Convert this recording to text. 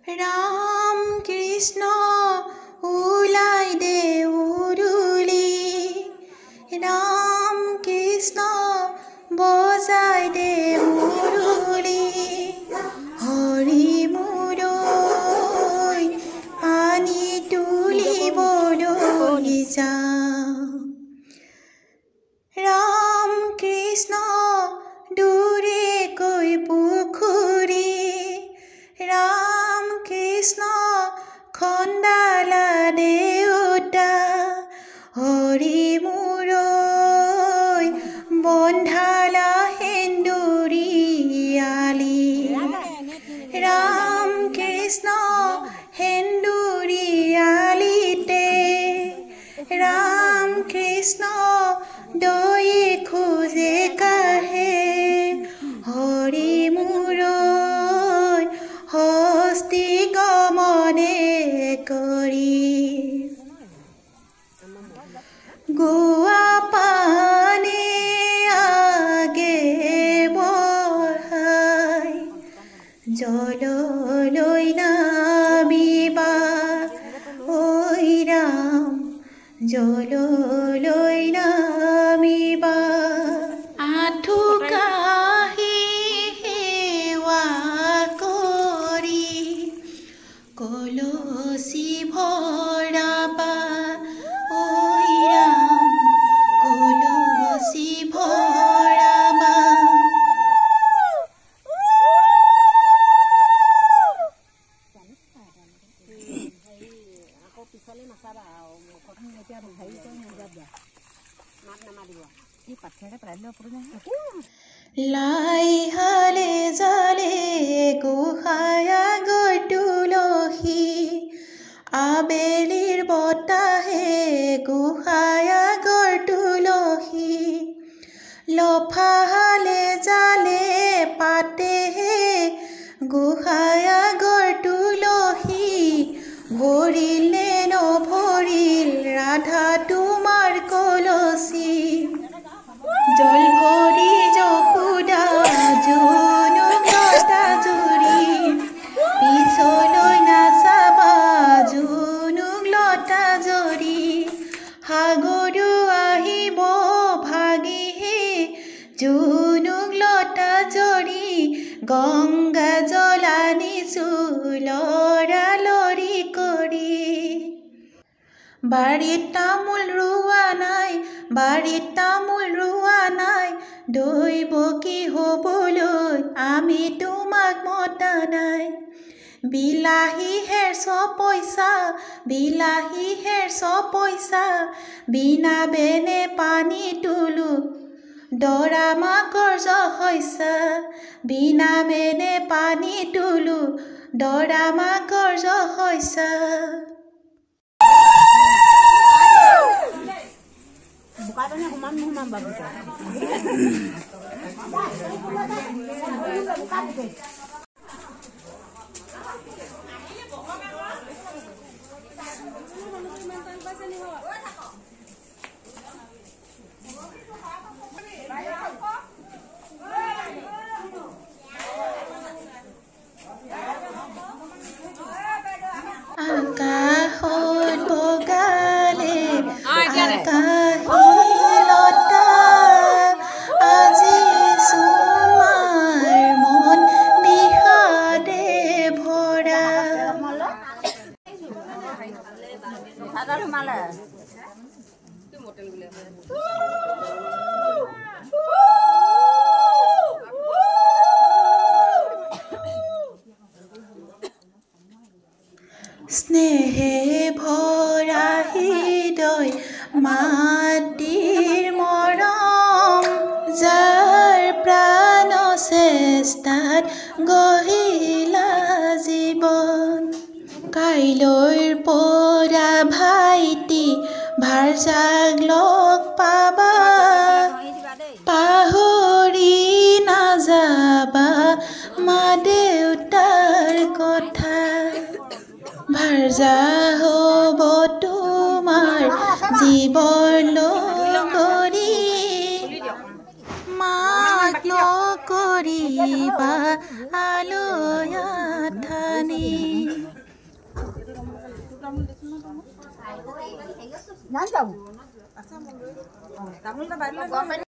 राम कृष्ण उलाई दे उरुली राम कृष्ण बजाई दे उरुली हरि मुरई पानी तुली बोली जा राम कृष्ण दूरे कोई पुखुरी राम कृष्ण खंडाला देउता हरि मुरई बंधाला हेन्दुरियाली राम कृष्ण हेन्दुरियालिते राम कृष्ण दई खोजे काहे हरि मुरई हस्ती गमने करी गोवा पाने आगे बढ़ाई जलলৈ नामिबा ओई राम जलলৈ नामिबा आठु काहि सेवा करी कलसी भराबा ओई राम कलसी भराबा লাই হালে জালে গোহায়া গৈ তুলসী আবেলিৰ বতাহে গোহায়া গৈ তুলসী লফাহালে জালে পাতেহে গোহায়া গৈ তুলসী ভৰিলে নভৰিল ৰাধা তোমাৰ কলচী জল ভৰি যশোদা জুনুক লতা জুৰি পিছলৈ নাচাবা জুনুক লতা জৰি সাগৰো আহিব ভাগিহে জুনুক লতা জৰি গংগা জল আনিছো লৰালৰি কৰি বাৰীত তামোল ৰোৱা নাই বাৰীত তামোল ৰোৱা নাই দৈব কি হ'বলৈ আমি তোমাক মতা নাই বিলাহী হেৰছ পইচা বিলাহী হেৰছ পইচা বিনা বেনে পানী তুলো দৰা মাকৰ জহৈছা বিনা বেনে পানী তুলো দৰা মাকৰ জহৈছা Bukanya kuman bagus. আকাশত বগালে আকাশীলতা আজি তোমাৰ মন বিষাদে ভৰা স্নেহে ভৰা হৃদয় মাটিৰ মৰম যাৰ প্ৰাণ চেষ্টাত গঢ়িলা জীৱন কাইলৈৰ পৰা ভাইটি ভাৰজাক লগ পাবা পাহৰি নাযাবা মা দেউতাৰ কথা ভাৰজা হ'ব তোমাৰ জীৱৰ লগৰী মাক নকৰিবা আলয়া থানি নাই যাওঁ তামোল এটা